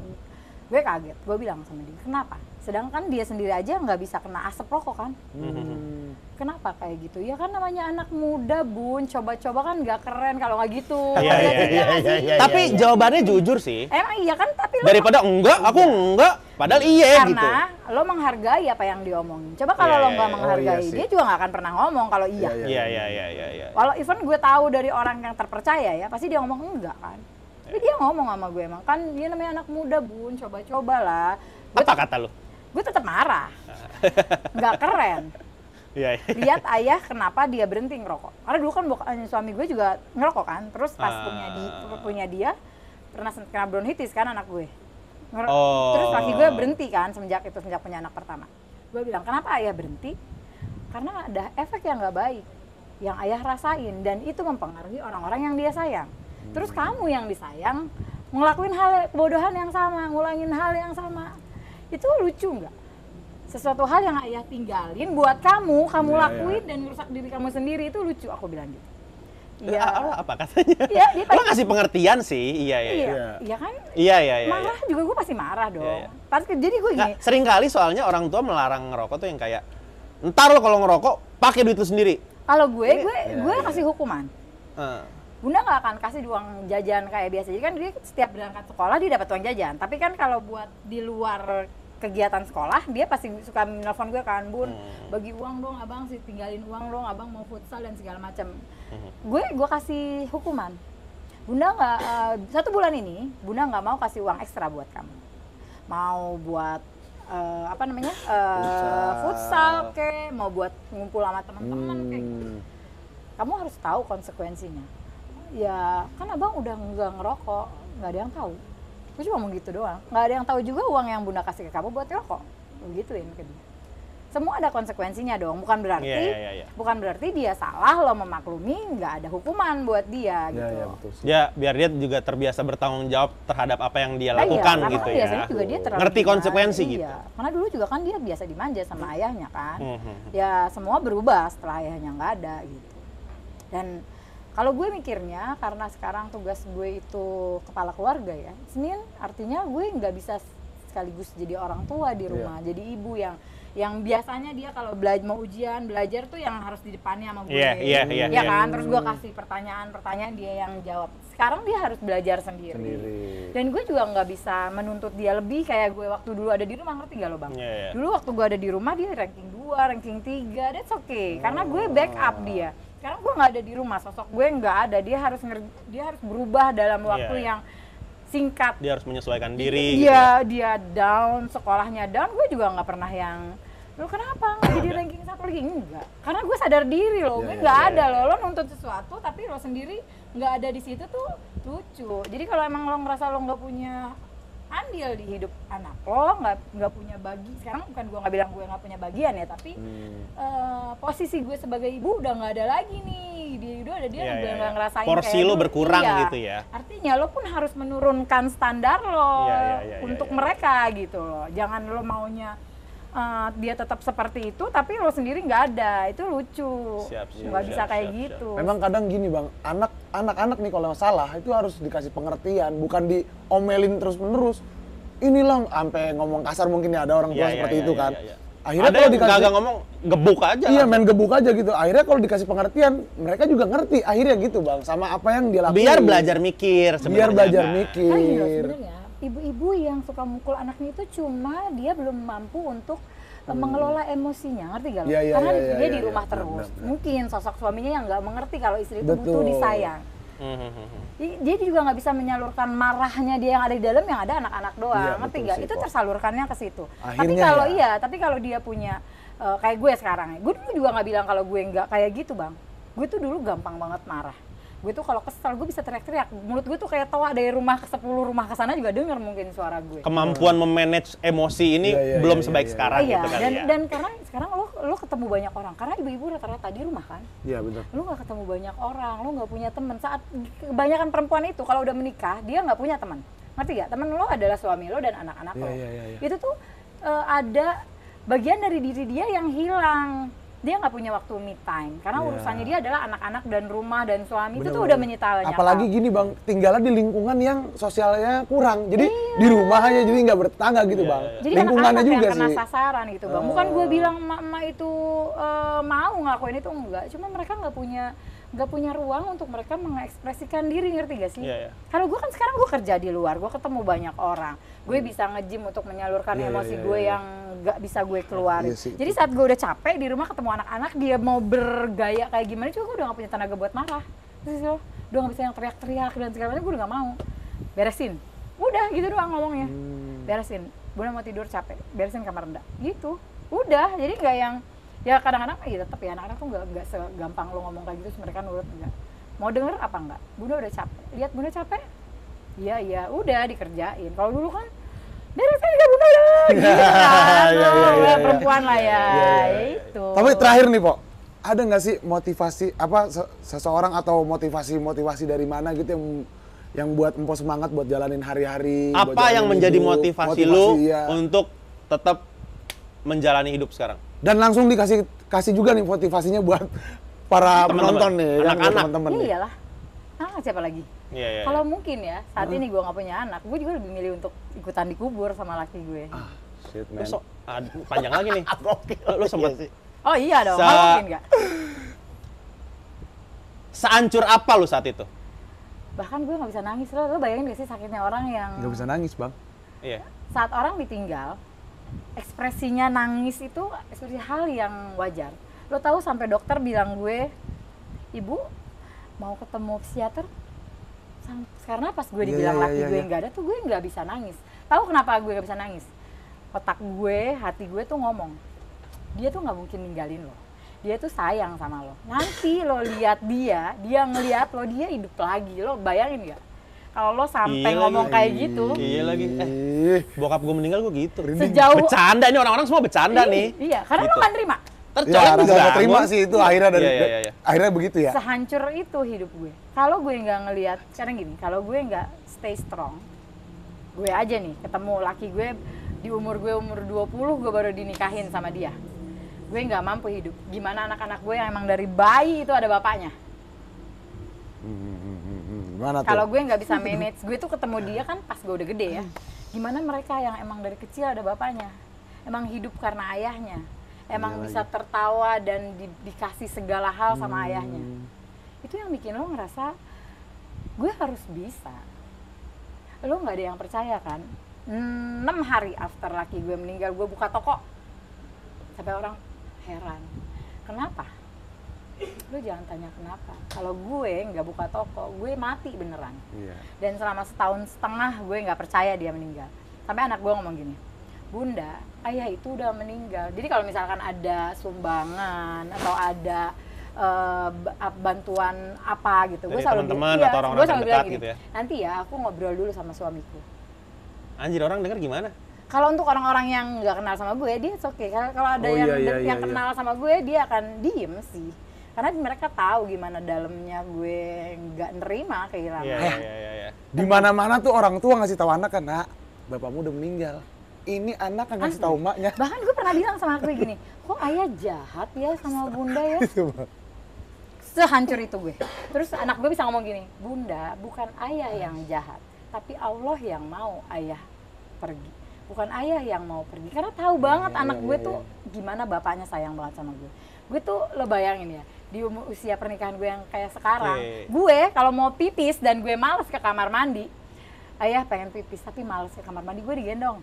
Gue kaget, gue bilang sama dia, kenapa? Sedangkan dia sendiri aja nggak bisa kena asap rokok kan? Kenapa kayak gitu? Ya kan namanya anak muda bun, coba-coba kan nggak keren kalau nggak gitu. Iya, iya, Iya nggak sih? iya. Tapi jawabannya jujur sih. Emang iya kan, tapi lo Daripada enggak, aku enggak. Padahal iya gitu. karena lo menghargai apa yang diomongin. Coba kalau Iya, lo iya, nggak iya. menghargai, Oh, iya sih. dia juga nggak akan pernah ngomong kalau iya. Iya, Iya, iya, iya, iya, iya. Walau even gue tahu dari orang yang terpercaya ya, pasti dia ngomong enggak kan. Tapi dia ngomong sama gue emang kan dia namanya anak muda bun, coba-coba lah. Apa kata lu? Gue tetap marah, nggak keren. Iya, iya. Lihat ayah kenapa dia berhenti ngerokok. Karena dulu kan suami gue juga ngerokok kan. Terus pas punya dia pernah kena bronkitis kan anak gue. Oh. Terus laki gue berhenti kan sejak punya anak pertama. Gue bilang kenapa ayah berhenti? Karena ada efek yang nggak baik yang ayah rasain dan itu mempengaruhi orang-orang yang dia sayang. Terus kamu yang disayang ngelakuin hal kebodohan yang sama, ngulangin hal yang sama. Itu lucu nggak? Sesuatu hal yang ayah tinggalin buat kamu Iya, lakuin dan merusak diri kamu sendiri itu lucu, aku bilang gitu. Apa katanya? Iya, dia Lo ngasih pengertian sih. Iya, iya, iya. Iya kan? Iya, iya, iya. Marah juga gue pasti marah dong. Iya, iya. Pasti jadi gue gini. Nggak, sering kali soalnya orang tua melarang ngerokok tuh yang kayak ntar lo kalau ngerokok pakai duit lu sendiri. Kalau gue iya. kasih hukuman. Eh, Bunda nggak akan kasih uang jajan kayak biasa. Jadi kan dia setiap berangkat sekolah dia dapat uang jajan. Tapi kan kalau buat di luar kegiatan sekolah dia pasti suka nelfon gue kan, bun bagi uang dong abang, sih tinggalin uang dong abang mau futsal dan segala macam. Gue kasih hukuman. Bunda nggak 1 bulan ini Bunda nggak mau kasih uang ekstra buat kamu. Mau buat futsal kek, mau buat ngumpul sama teman-teman kayak gitu. Kamu harus tahu konsekuensinya. Ya kan abang udah nggak ngerokok, nggak ada yang tahu. Gue cuma mau gitu doang. Nggak ada yang tahu juga uang yang Bunda kasih ke kamu buat rokok. Begituin ke dia. Semua ada konsekuensinya dong. Bukan berarti Iya. bukan berarti dia salah lo memaklumi, nggak ada hukuman buat dia gitu. Iya, betul sih. Ya biar dia juga terbiasa bertanggung jawab terhadap apa yang dia Nah, lakukan karena gitu ya. biasanya juga dia terlalu Ngerti dimanja. konsekuensi Iya. gitu. Karena dulu juga kan dia biasa dimanja sama ayahnya kan. Mhm. Ya semua berubah setelah ayahnya nggak ada gitu. Dan kalau gue mikirnya karena sekarang tugas gue itu kepala keluarga ya, Senin artinya gue nggak bisa sekaligus jadi orang tua di rumah, jadi ibu yang biasanya dia kalau mau ujian belajar tuh yang harus di depannya sama gue. Iya, Kan, terus gue kasih pertanyaan dia yang jawab. Sekarang dia harus belajar sendiri. Dan gue juga nggak bisa menuntut dia lebih kayak gue waktu dulu ada di rumah, ngerti gak lo bang? Iya. Dulu waktu gue ada di rumah dia ranking 2, ranking 3, that's okay. Karena gue backup dia. Sekarang gue nggak ada di rumah, sosok gue nggak ada. Dia harus berubah dalam waktu Iya. yang singkat. Dia harus menyesuaikan diri gitu ya. Dia down, sekolahnya down. Gue juga nggak pernah yang lo kenapa nggak jadi ranking 1 lagi? Enggak, karena gue sadar diri loh, gue nggak ada lo nuntut sesuatu tapi lo sendiri nggak ada di situ tuh lucu. Jadi kalau emang lo ngerasa lo nggak punya andil di hidup anak lo, nggak punya bagi, sekarang bukan gue nggak bilang gue nggak punya bagian ya, tapi posisi gue sebagai ibu udah nggak ada lagi nih, dia udah ada dia udah nggak ngerasain porsi kayak lo dulu. berkurang Iya. gitu ya. Artinya lo pun harus menurunkan standar lo untuk mereka gitu loh. Jangan lo maunya dia tetap seperti itu tapi lo sendiri nggak ada, itu lucu. Nggak bisa kayak gitu. Memang kadang gini bang, anak-anak nih kalau salah itu harus dikasih pengertian, bukan diomelin terus-menerus. Inilah sampai ngomong kasar mungkin ya, ada orang tua seperti itu kan. Akhirnya ada kalau yang dikasih kagak ngomong gebuk aja. Iya, main gebuk aja gitu. Akhirnya kalau dikasih pengertian, mereka juga ngerti akhirnya gitu bang, sama apa yang dia lakuin. Biar belajar mikir sebenarnya. Biar belajar kan. mikir. Kan gila sebenarnya ibu-ibu yang suka mukul anaknya itu cuma dia belum mampu untuk mengelola emosinya, ngerti gak lo? Iya, iya, Karena iya, dia iya, di rumah iya, terus. benar. Mungkin sosok suaminya yang nggak mengerti kalau istri itu butuh Betul. disayang. Dia juga nggak bisa menyalurkan marahnya dia yang ada di dalam, yang ada anak-anak doang, Iya, ngerti betul gak? sih, Itu Pok. tersalurkannya ke situ. Tapi Akhirnya kalau ya. tapi kalau dia punya kayak gue sekarang ya, gue dulu juga nggak bilang kalau gue nggak kayak gitu bang. Gue tuh dulu gampang banget marah. Gue tuh kalau kesel gue bisa teriak-teriak. Mulut gue tuh kayak toa dari rumah ke 10 rumah ke sana juga denger mungkin suara gue. Kemampuan memanage emosi ini Iya, iya, belum iya, sebaik iya, sekarang Iya, gitu kali dan ya. dan karena sekarang lo ketemu banyak orang. Karena ibu-ibu rata-rata di rumah kan. Iya betul. Lo nggak ketemu banyak orang, lo nggak punya teman. Saat kebanyakan perempuan itu kalau udah menikah dia nggak punya teman. Ngerti gak? Teman lo adalah suami lo dan anak-anak lo. Iya. Itu tuh ada bagian dari diri dia yang hilang. Dia nggak punya waktu me time karena Iya. urusannya dia adalah anak-anak dan rumah dan suami. Itu tuh Bener-bener. udah menyita banyak Apalagi hal. gini bang, tinggalnya di lingkungan yang sosialnya kurang. Jadi di rumah aja jadi nggak bertetangga gitu bang. Jadi Lingkungannya anak-anak juga yang kena sih. sasaran gitu bang. Bukan gue bilang emak-emak itu mau ngelakuin itu, enggak. Cuma mereka nggak punya ruang untuk mereka mengekspresikan diri, ngerti gak sih? Iya, iya. Kalau gue kan sekarang gue kerja di luar, gue ketemu banyak orang. Gue bisa nge-gym untuk menyalurkan Iya, emosi iya, gue iya. yang nggak bisa gue keluarin. Iya sih. Jadi saat gue udah capek di rumah ketemu anak-anak, dia mau bergaya kayak gimana, juga gue udah gak punya tenaga buat marah. Terus lo, udah gak bisa yang teriak-teriak dan segala macam, gue udah gak mau. Beresin. Udah gitu doang ngomongnya. Beresin. Bunda mau tidur capek, beresin kamar rendah. Gitu. Udah, jadi nggak yang ya kadang-kadang ya tetap ya anak-anak tuh nggak segampang lo ngomong kayak gitu terus mereka nurut enggak. Mau denger apa enggak? Bunda udah capek. Lihat Bunda capek? Iya, udah dikerjain. Kalau dulu kan beresin ya Bunda ya. Gitu kan. Iya, Perempuan lah ya. Iya. Itu. Tapi terakhir nih Pok, ada nggak sih motivasi apa seseorang atau motivasi dari mana gitu yang buat empo semangat buat jalanin hari-hari? buat Apa yang jalanin menjadi hidup, motivasi lu iya. untuk tetap menjalani hidup sekarang? Dan langsung kasih juga nih motivasinya buat para Teman-teman, penonton nih, kan, buat anak-anak. teman-teman Ya nih. iyalah. Siapa lagi? Iya, iya. Kalau mungkin ya, saat ini gue nggak punya anak, gue juga lebih milih untuk ikutan dikubur sama laki gue. Shit, Lu man. panjang lagi nih. Lu sempet Oh iya dong, Sa- kalau mungkin nggak? seancur apa lu saat itu? Bahkan gue nggak bisa nangis. Lo bayangin gak sih sakitnya orang yang Nggak bisa nangis bang. Iya. saat orang ditinggal, ekspresinya nangis itu ekspresi hal yang wajar. Lo tahu sampai dokter bilang gue, ibu mau ketemu psikiater? Karena pas gue dibilang Iya, laki iya, gue iya. nggak ada tuh gue nggak bisa nangis. Tahu kenapa gue nggak bisa nangis? Otak gue, hati gue tuh ngomong, dia tuh nggak mungkin ninggalin lo. Dia tuh sayang sama lo. Nanti lo lihat dia ngelihat lo, dia hidup lagi. Lo bayangin nggak? Kalau lo sampai Iya ngomong lagi. kayak gitu, Iya lagi. Ih, Bokap gue meninggal gue gitu. sejauh Bercanda ini orang-orang semua bercanda nih. Iya, karena lo Gitu. kan terima. Tercolek ya, rasa juga. nggak terima sih itu akhirnya dari Iya. akhirnya begitu ya. Sehancur itu hidup gue. Kalau gue nggak ngelihat, sekarang gini, kalau gue nggak stay strong, gue aja nih ketemu laki gue di umur 20 gue baru dinikahin sama dia. Gue nggak mampu hidup. Gimana anak-anak gue yang emang dari bayi itu ada bapaknya. Gimana tuh? Kalau gue nggak bisa manage, gue tuh ketemu dia kan pas gue udah gede ya. Gimana mereka yang emang dari kecil ada bapaknya, emang hidup karena ayahnya, emang bisa tertawa dan dikasih segala hal sama ayahnya. Itu yang bikin lo ngerasa gue harus bisa. Lo nggak ada yang percaya kan? 6 hari after laki gue meninggal, gue buka toko. Sampai orang heran. Kenapa? Lo jangan tanya kenapa. Kalau gue nggak buka toko, gue mati beneran. Iya. Dan selama setahun setengah gue nggak percaya dia meninggal. Sampai anak gue ngomong gini, Bunda, ayah itu udah meninggal. Jadi kalau misalkan ada sumbangan atau ada bantuan apa gitu, Dari teman-teman atau orang-orang gue selalu bilang terdekat gini, gitu ya? nanti ya aku ngobrol dulu sama suamiku. Anjir, orang denger gimana? Kalau untuk orang-orang yang nggak kenal sama gue, dia oke. Kalau ada Oh, yang iya. kenal sama gue, dia akan diem sih. Karena mereka tahu gimana dalamnya gue nggak nerima kehilangan. Iya. Di mana-mana tuh orang tua ngasih tahu anak kan, nak, bapakmu udah meninggal. Ini anak kan ngasih tahu maknya. Bahkan gue pernah bilang sama gue gini, kok ayah jahat ya sama bunda ya? Itu, Bang. Sehancur itu gue. Terus anak gue bisa ngomong gini, Bunda, bukan ayah yang jahat, tapi Allah yang mau ayah pergi. Bukan ayah yang mau pergi. Karena tahu banget anak gue tuh gimana bapaknya sayang banget sama gue. Gue tuh lo bayangin ya, di usia pernikahan gue yang kayak sekarang, Oke. gue kalau mau pipis dan gue males ke kamar mandi, ayah pengen pipis tapi males ke kamar mandi, gue digendong.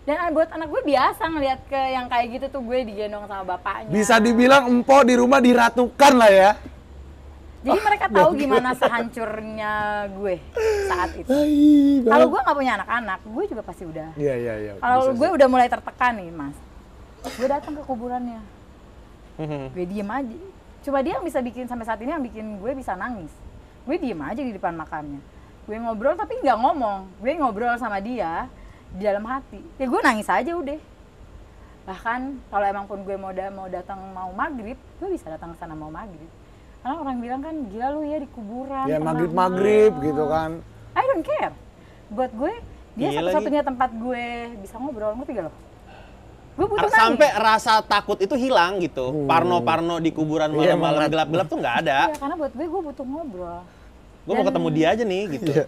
Dan buat anak gue biasa ngeliat ke yang kayak gitu tuh, gue digendong sama bapaknya. Bisa dibilang empo di rumah diratukan lah ya. Jadi mereka tahu gimana sehancurnya gue saat itu. Hai, Kalau gue nggak punya anak-anak, gue juga pasti udah. Iya. Kalau Bisa gue sih. udah mulai tertekan nih, Mas. Gue datang ke kuburannya. Gue diem aja. Cuma dia yang bisa bikin sampai saat ini yang bikin gue bisa nangis. Gue diem aja di depan makamnya. Gue ngobrol tapi nggak ngomong. Gue ngobrol sama dia di dalam hati. Ya gue nangis aja udah. Bahkan kalau emang pun gue mau datang mau maghrib, gue bisa datang ke sana mau maghrib. Karena orang bilang kan, gila lu ya di kuburan. Ya tenang maghrib banget. gitu kan. I don't care. Buat gue, dia Iya satu-satunya tempat gue bisa ngobrol, ngerti gak lo? Gue butuh Sampai nangis. rasa takut itu hilang gitu. Parno-parno di kuburan Iya, malam-malam banget. gelap-gelap tuh nggak ada. Iya, karena buat gue butuh ngobrol. Gue mau ketemu dia aja nih gitu. Iya.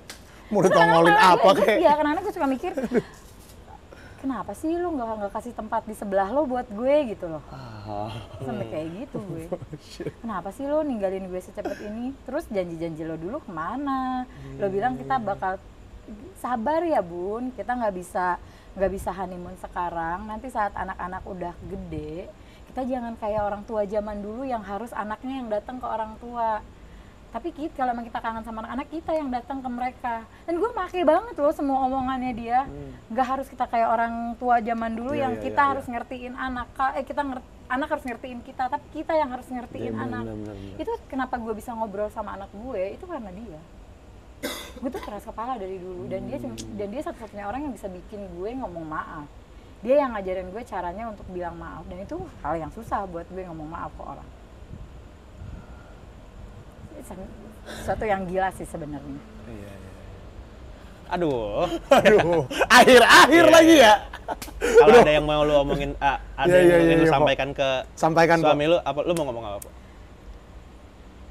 Mau ditongolin apa kayak? Iya, kadang-kadang gue suka mikir, kenapa sih lu nggak kasih tempat di sebelah lo buat gue gitu loh. Sampai kayak gitu gue. Kenapa sih lo ninggalin gue secepat ini? Terus janji-janji lo dulu kemana? Lo bilang kita bakal sabar ya bun, kita nggak bisa honeymoon sekarang. Nanti saat anak-anak udah gede, kita jangan kayak orang tua zaman dulu yang harus anaknya yang datang ke orang tua. Tapi kalau emang kita kangen sama anak-anak, kita yang datang ke mereka. Dan gue make banget loh semua omongannya dia. Nggak harus kita kayak orang tua zaman dulu Iya, yang iya, kita iya, harus ngertiin anak. Anak harus ngertiin kita, tapi kita yang harus ngertiin Iya, anak. benar. Itu kenapa gue bisa ngobrol sama anak gue, itu karena dia. Gue tuh keras kepala dari dulu, dan dia satu-satunya orang yang bisa bikin gue ngomong maaf. Dia yang ngajarin gue caranya untuk bilang maaf, dan itu hal yang susah buat gue ngomong maaf ke orang. Sesuatu yang gila sih sebenarnya. Aduh. Akhir-akhir Iya, lagi ya. Kalau ada yang mau lu omongin, ada yang ingin lu Pak. sampaikan ke Sampaikan, Pak. suami lu, apa lu mau ngomong apa? Pak?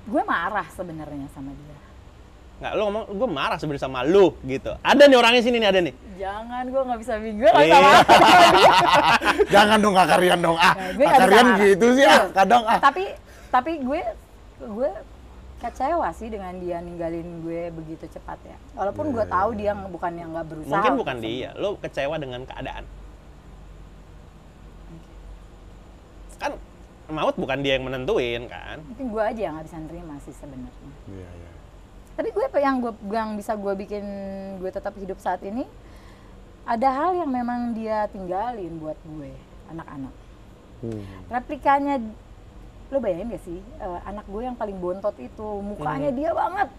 Gue marah sebenarnya sama dia. Nggak, lu ngomong, gue marah sebenarnya sama lu gitu. Ada nih orangnya sini nih, ada nih. Jangan, gue nggak bisa bingung, gue nggak bisa marah. Jangan dong Kakarian dong. Nah, gue nggak bisa Kakarian marah. gitu sih kadang Tapi gue kecewa sih dengan dia ninggalin gue begitu cepat ya. Walaupun gue tahu dia bukan yang nggak berusaha. Mungkin untuk bukan sembuh. dia, lu kecewa dengan keadaan. Kan maut bukan dia yang menentuin kan. Mungkin gue aja yang nggak bisa nerima sih sebenarnya. Iya. Tapi yang bisa gue bikin gue tetap hidup saat ini, ada hal yang memang dia tinggalin buat gue, anak-anak. Replikanya, lo bayangin gak sih, anak gue yang paling bontot itu, mukanya dia banget,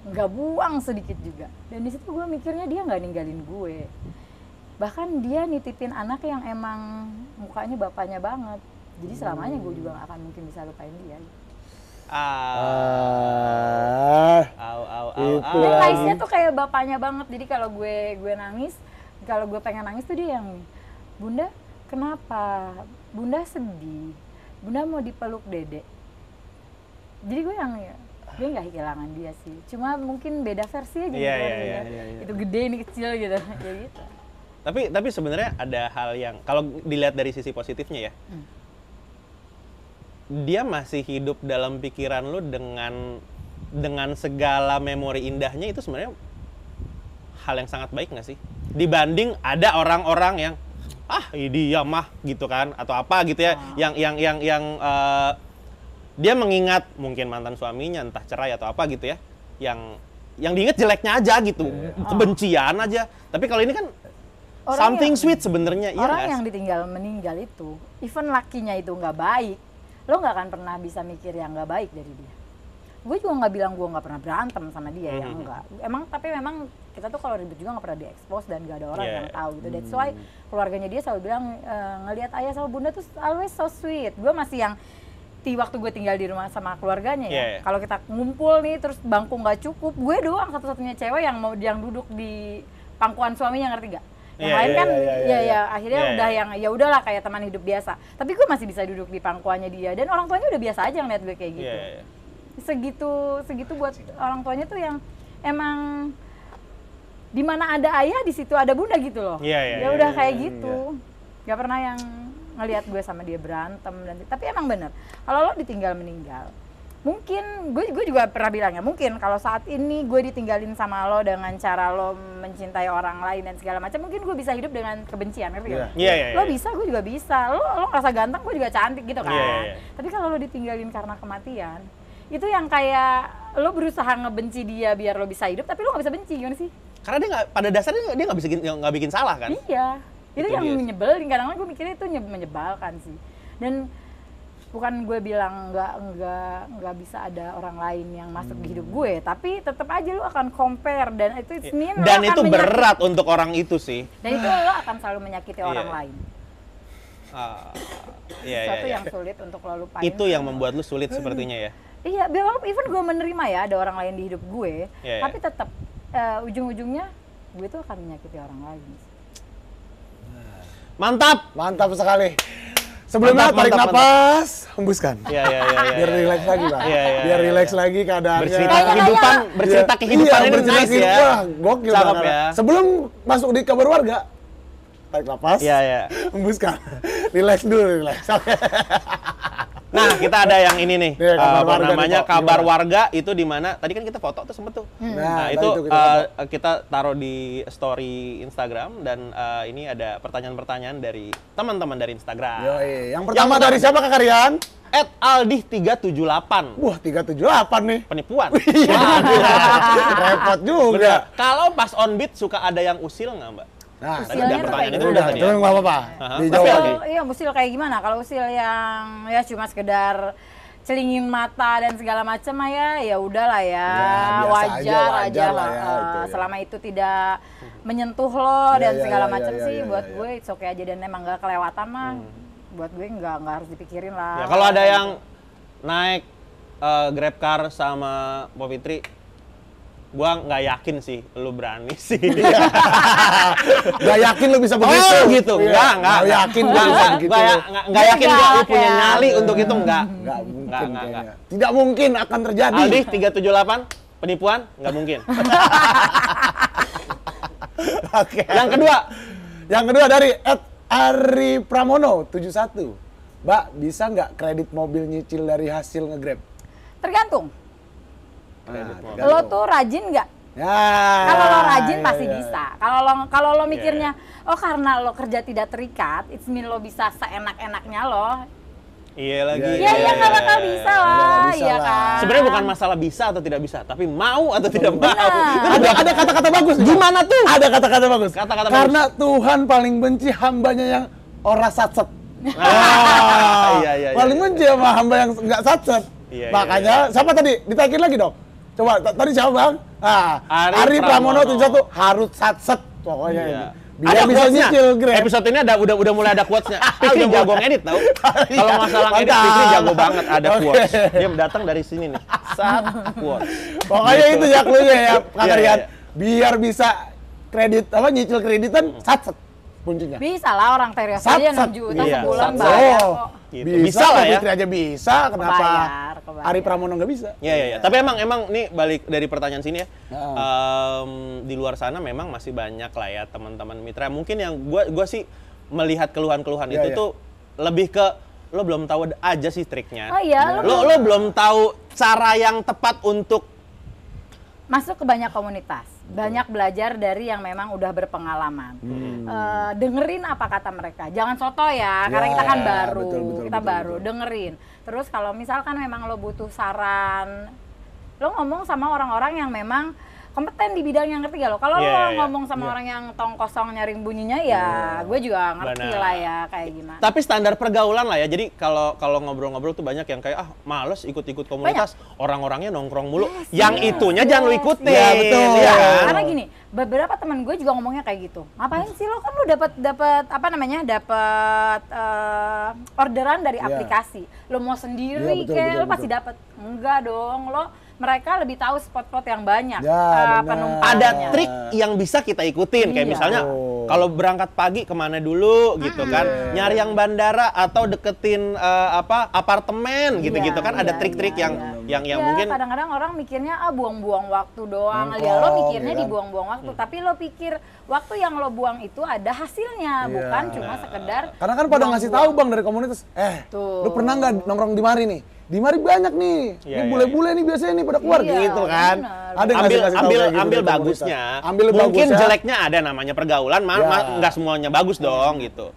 nggak buang sedikit juga. Dan di situ gue mikirnya dia nggak ninggalin gue. Bahkan dia nitipin anak yang emang mukanya bapaknya banget. Jadi selamanya gue juga gak akan mungkin bisa lupain dia. Itu Dan lagi. Laisnya tuh kayak bapaknya banget. Jadi kalau gue nangis, kalau gue pengen nangis tuh dia yang, Bunda kenapa? Bunda sedih. Bunda mau dipeluk Dede. Jadi gue nggak kehilangan dia sih. Cuma mungkin beda versi aja. Iya, gitu kan, iya, ya. iya. Itu gede ini kecil gitu. Kayak gitu. Tapi sebenarnya ada hal yang kalau dilihat dari sisi positifnya ya. Dia masih hidup dalam pikiran lu dengan segala memori indahnya, itu sebenarnya hal yang sangat baik nggak sih? Dibanding ada orang-orang yang dia mah gitu kan atau apa gitu ya, yang dia mengingat mungkin mantan suaminya entah cerai atau apa gitu ya, yang diingat jeleknya aja gitu, kebencian aja. Tapi kalau ini kan something sweet sebenarnya. Orang yang ditinggal meninggal itu, even lakinya itu nggak baik, lo nggak akan pernah bisa mikir yang nggak baik dari dia. Gue juga nggak bilang gue nggak pernah berantem sama dia, ya enggak. Tapi memang kita tuh kalau ribut juga nggak pernah diekspos dan nggak ada orang yang tahu gitu. That's why keluarganya dia selalu bilang ngelihat ayah sama bunda tuh always so sweet. Gue masih yang waktu gue tinggal di rumah sama keluarganya ya. Kalau kita ngumpul nih terus bangku nggak cukup, gue doang satu-satunya cewek yang duduk di pangkuan suaminya, ngerti gak? Yang lain kan akhirnya udah yang ya udahlah kayak teman hidup biasa. Tapi gue masih bisa duduk di pangkuannya dia, dan orang tuanya udah biasa aja ngeliat gue kayak gitu. Segitu buat orang tuanya tuh yang emang di mana ada ayah di situ ada bunda gitu loh. Ya udah kayak gitu. Gak pernah yang ngelihat gue sama dia berantem. Tapi emang bener, kalau lo ditinggal meninggal, mungkin gue juga pernah bilang ya, mungkin kalau saat ini gue ditinggalin sama lo dengan cara lo mencintai orang lain dan segala macam, mungkin gue bisa hidup dengan kebencian, ngerti gak? Iya. Lo bisa, gue juga bisa. Lo ngerasa ganteng, gue juga cantik gitu kan. Iya. Tapi kalau lo ditinggalin karena kematian, itu yang kayak lo berusaha ngebenci dia biar lo bisa hidup, tapi lo nggak bisa benci, gimana sih? Karena dia nggak, pada dasarnya dia nggak bikin salah kan? Iya, itu yang dia sih. nyebelin. Kadang-kadang gue mikirnya itu menyebalkan sih. Dan bukan gue bilang nggak bisa ada orang lain yang masuk di hidup gue, tapi tetap aja lo akan compare dan itu Dan itu berat untuk orang itu sih. Dan itu lo akan selalu menyakiti orang lain. Sesuatu yang sulit untuk lo lupain. Itu yang membuat lu sulit sepertinya ya. Iya, even gue menerima ya ada orang lain di hidup gue, tapi tetap ujung-ujungnya gue tuh akan menyakiti orang lain. Mantap sekali. Sebelumnya tarik napas, hembuskan. Iya. Biar rileks lagi, Bang. Biar rileks lagi keadaannya. Bercerita kehidupan ini nice ya. Wah, gokil Cakep banget. ya. Sebelum masuk di kabar warga, tarik napas, Iya. hembuskan. Rileks dulu, rileks. Nah, kita ada yang ini nih, Nih, kabar apa warga namanya, nih, Pak. kabar Gimana? warga itu di mana? Tadi kan kita foto tuh sempet tuh. Nah, itu kita taruh di story Instagram dan ini ada pertanyaan-pertanyaan dari teman-teman dari Instagram. Yoi. Yang pertama dari siapa Kak Karyan? @aldih378. Wah, 378 nih. Penipuan. Repot juga. Bener. Kalau pas on beat suka ada yang usil nggak, Mbak? Nah, Usilnya udah tuh pertanyaan kayak itu gimana? udah tadi. itu nggak apa-apa. Dijawab Usil, lagi. iya usil kayak gimana? Kalau usil yang ya cuma sekedar celingin mata dan segala macam ya udahlah ya, biasa wajar lah ya, itu ya. selama itu tidak menyentuh lo dan segala macam sih buat gue it's okay aja, dan emang nggak kelewatan mah buat gue nggak harus dipikirin lah. Ya, kalau ada yang naik Grab car sama Mbak Fitri, gua nggak yakin sih lu berani sih. Gak yakin lu bisa begitu. Oh gitu, enggak. Nggak yakin gua bisa begitu. Nggak yakin gua lu punya kayak- nyali untuk itu, enggak. Nggak mungkin Nggak. kayaknya. Tidak mungkin akan terjadi. Aldi 378 penipuan nggak mungkin. Oke. Yang kedua dari @Ari Pramono 71. Mbak, bisa nggak kredit mobil nyicil dari hasil nge-Grab? Tergantung. Nah, Lo tuh rajin nggak? Ya. Kalau lo rajin pasti iya. bisa. Kalau lo mikirnya, oh karena lo kerja tidak terikat, it's mean lo bisa seenak-enaknya lo. Iya lagi. Iya nggak bakal bisa lah, bisa iya lah. kan. Sebenarnya bukan masalah bisa atau tidak bisa, tapi mau atau tidak mau. Ada kata-kata bagus nih. Gimana tuh? Ada kata-kata bagus. Kata-kata Karena Tuhan paling benci hambanya yang ora satset. Iya. Paling benci sama hamba yang nggak satset. Iya, Makanya siapa tadi? Ditaikin lagi dong. Coba tadi siapa Bang? Ari Pramono 71 harus satset pokoknya Iya. ini. Biar bisa quotes-nya. nyicil Grab. Episode ini udah mulai ada quotes-nya. Fikri jago ngedit tau. Kalau masalah ngedit Mantap. Fikri jago banget, ada Oke. quotes. Dia datang dari sini nih. Saat quotes. Pokoknya itu ya clue-nya ya, Kak Iya, Rian. iya. Biar bisa nyicil kreditan satset kuncinya. Bisa lah, orang terios aja 6 juta Iya, sebulan sat- bayar Oh, kok. Gitu. bisa Bisa lah ya. Fitri aja bisa, kenapa Kebayar. Ari Pramono nggak bisa? Iya. Tapi emang nih balik dari pertanyaan sini ya. Nah. Di luar sana memang masih banyak lah ya teman-teman mitra. Mungkin yang gua sih melihat keluhan-keluhan Iya, itu iya. tuh lebih ke lo belum tahu aja sih triknya. Oh iya, Lo belum tahu cara yang tepat untuk masuk ke banyak komunitas, banyak belajar dari yang memang udah berpengalaman. Dengerin apa kata mereka, jangan soto ya, karena kita kan baru, betul, baru. Dengerin. Terus kalau misalkan memang lo butuh saran, lo ngomong sama orang-orang yang memang kompeten di bidangnya, ngerti gak lo? Kalau Iya, lo iya. ngomong sama orang yang tong kosong nyaring bunyinya ya, gue juga ngerti Benar. lah ya kayak gimana. tapi standar pergaulan lah ya. Jadi kalau ngobrol-ngobrol tuh banyak yang kayak males ikut-ikut komunitas, orang-orangnya nongkrong mulu. Yang itunya jangan lu ikutin. Iya, betul. Iya kan? Karena gini, beberapa teman gue juga ngomongnya kayak gitu. Ngapain sih lo, kan lo dapat orderan dari aplikasi. Lo mau sendiri Iya, betul, kayak betul, lo pasti dapat. Enggak dong, mereka lebih tahu spot-spot yang banyak Ya, benar. penumpangnya. Ada trik yang bisa kita ikutin, kayak Iya. misalnya Oh. kalau berangkat pagi kemana dulu gitu kan, nyari yang bandara atau deketin apartemen gitu-gitu kan, ada iya, trik-trik iya, yang Ya, mungkin kadang-kadang orang mikirnya buang-buang waktu doang. Nongkrong, Ya lo mikirnya ya kan? dibuang-buang waktu, tapi lo pikir waktu yang lo buang itu ada hasilnya, Iya. bukan cuma sekedar Karena kan pada ngasih tahu buang-buang. Bang dari komunitas, Tuh. lu pernah nggak nongkrong di mari nih? di mari banyak nih. Iya, Ini iya, bule-bule nih biasanya nih pada keluar Iya, gitu kan. benar. Ada nggak sih kasih tahu kayak gitu ambil di komunitas? bagusnya. Ambil Mungkin bagusnya. jeleknya ada namanya pergaulan, Ya. nggak semuanya bagus dong gitu.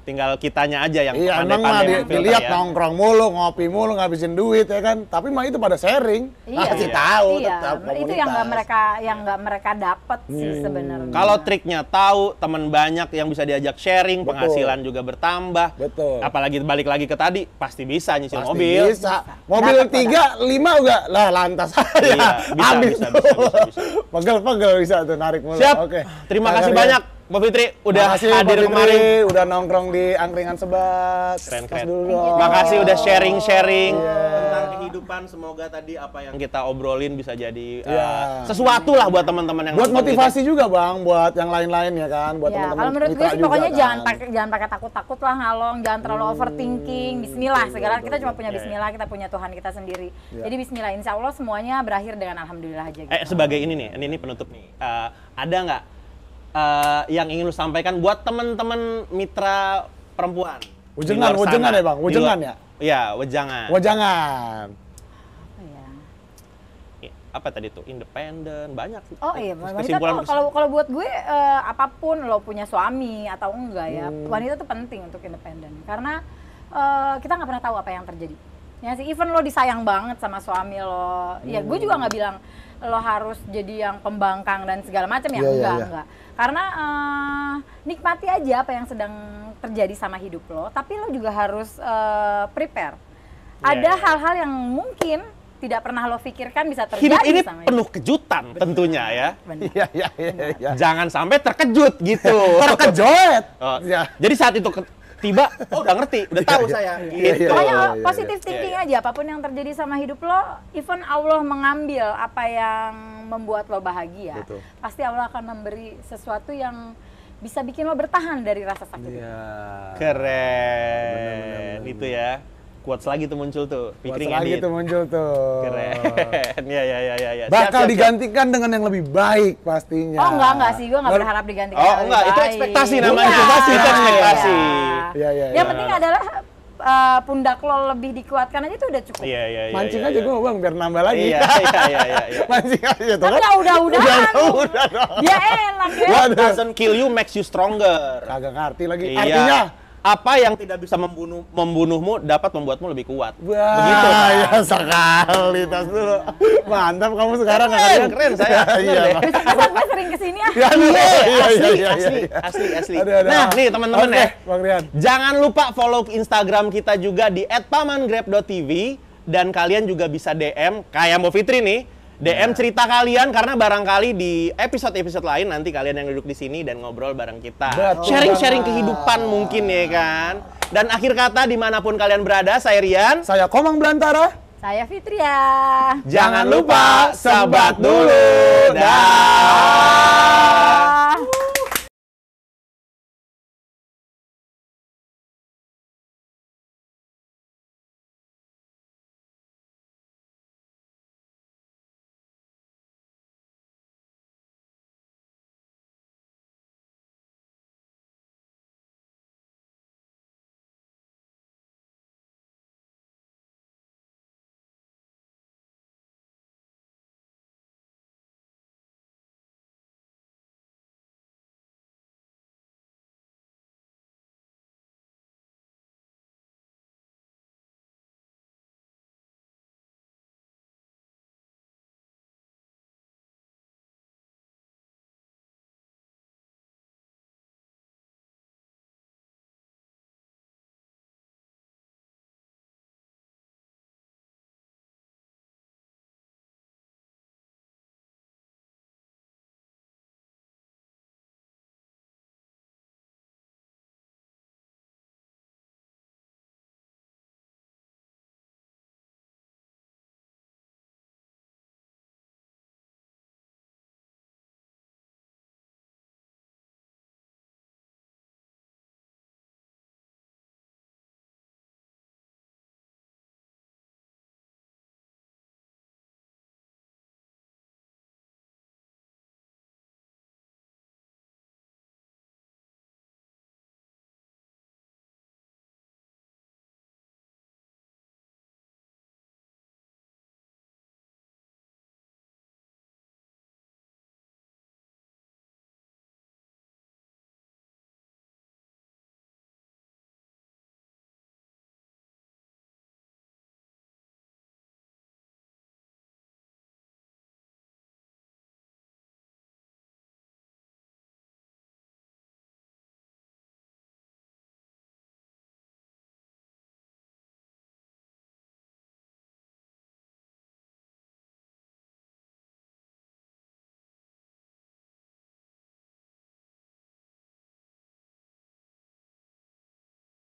Tinggal kitanya aja yang Iya, emang mah pandai-pandai memfilter dilihat ya. nongkrong mulu, ngopi mulu, ngabisin duit ya kan. Tapi mah itu pada sharing, ngasih tahu iya. tetap Itu yang nggak komunitas. mereka dapat sih sebenarnya. Kalau triknya tahu, teman banyak yang bisa diajak sharing, Betul. penghasilan juga bertambah. Betul. Apalagi balik lagi ke tadi, pasti bisa nyicil Pasti mobil. bisa. Mobil Dapat, 3, 5 juga lah lantas aja. Iya, bisa, Habis bisa, tuh. bisa. Pegel-pegel bisa tuh narik mulu. Siap. Oke. Terima Nah, kasih kalian- banyak, Mbak Fitri, udah Makasih, hadir Mbak Fitri, kemarin. udah nongkrong di angkringan Sebat. Keren, Tos keren. dulu dong. Makasih udah sharing-sharing Iya. tentang kehidupan. Semoga tadi apa yang kita obrolin bisa jadi Iya. sesuatu lah buat teman-teman yang Buat nonton motivasi juga Bang, buat yang lain-lain ya kan, buat Ya, teman-teman kalau menurut gue mitra sih juga pokoknya kan. jangan pakai takut-takut lah ngalong, jangan terlalu overthinking. Bismillah, segala kita cuma punya Iya, Bismillah, kita punya Tuhan kita sendiri. Iya. Jadi Bismillah, insya Allah semuanya berakhir dengan alhamdulillah aja. Gitu. Sebagai ini nih, ini penutup nih. Ada nggak yang ingin lu sampaikan buat teman-teman mitra perempuan? Di Wejengan, luar wejengan sana? ya, Bang? Di Wejengan luar- ya? Iya, wejangan. Jangan. Iya. Apa tadi tuh? Independen, banyak. Oh iya, wanita Kesimpulan tuh kalau buat gue apapun lo punya suami atau enggak ya, wanita tuh penting untuk independen karena kita nggak pernah tahu apa yang terjadi. Ya sih, even lo disayang banget sama suami lo, ya gue juga nggak bilang lo harus jadi yang pembangkang dan segala macam ya, Iya, iya, iya. enggak. Karena nikmati aja apa yang sedang terjadi sama hidup lo, tapi lo juga harus prepare. Ada iya. hal-hal yang mungkin tidak pernah lo pikirkan bisa terjadi Hidup ini sama penuh kejutan tentunya ya. Benar. Iya, iya, iya. Jangan sampai terkejut gitu. Terkejut. Oh, Ya. Jadi saat itu tiba, oh udah ngerti, udah tahu saya. Iya, Gitu. iya, Pokoknya iya. positive thinking aja, apapun yang terjadi sama hidup lo, even Allah mengambil apa yang membuat lo bahagia, Betul. pasti Allah akan memberi sesuatu yang bisa bikin lo bertahan dari rasa sakit itu. Iya. Keren. Itu ya. Quotes lagi tuh muncul tuh. Pickering Lagi edit. tuh muncul tuh. Keren. Ya. Bakal digantikan dengan yang lebih baik pastinya. Oh enggak sih, gue nggak berharap digantikan. Oh, yang enggak, lebih itu baik. ekspektasi namanya. Iya, Ekspektasi, itu ekspektasi. Iya, iya, Yang iya. penting adalah pundak lo lebih dikuatkan aja itu udah cukup. Iya. Mancing aja gue Bang biar nambah lagi. Iya. Mancing aja tuh Tapi kan. ya udah-udahan. Udah dong. Dia enak ya. What doesn't kill you makes you stronger. Kagak ngerti lagi. Iya. Artinya Apa yang tidak bisa membunuhmu dapat membuatmu lebih kuat. wah, Begitu, Pak. ya sekali tas dulu. Mantap kamu sekarang Keren saya. Bener Iya. deh. Besok gue sering kesini ya. Iya, Asli. Aduh. Nah, nih teman-teman Oke, ya. Bang Rian. Jangan lupa follow Instagram kita juga di @pamangrab.tv dan kalian juga bisa DM kayak Mbak Fitri nih. DM cerita kalian karena barangkali di episode-episode lain nanti kalian yang duduk di sini dan ngobrol bareng kita. Betul Sharing-sharing banget. kehidupan mungkin ya kan. Dan akhir kata dimanapun kalian berada, saya Rian. Saya Komang Belantara. Saya Fitria. Jangan lupa sebat dulu. Dah.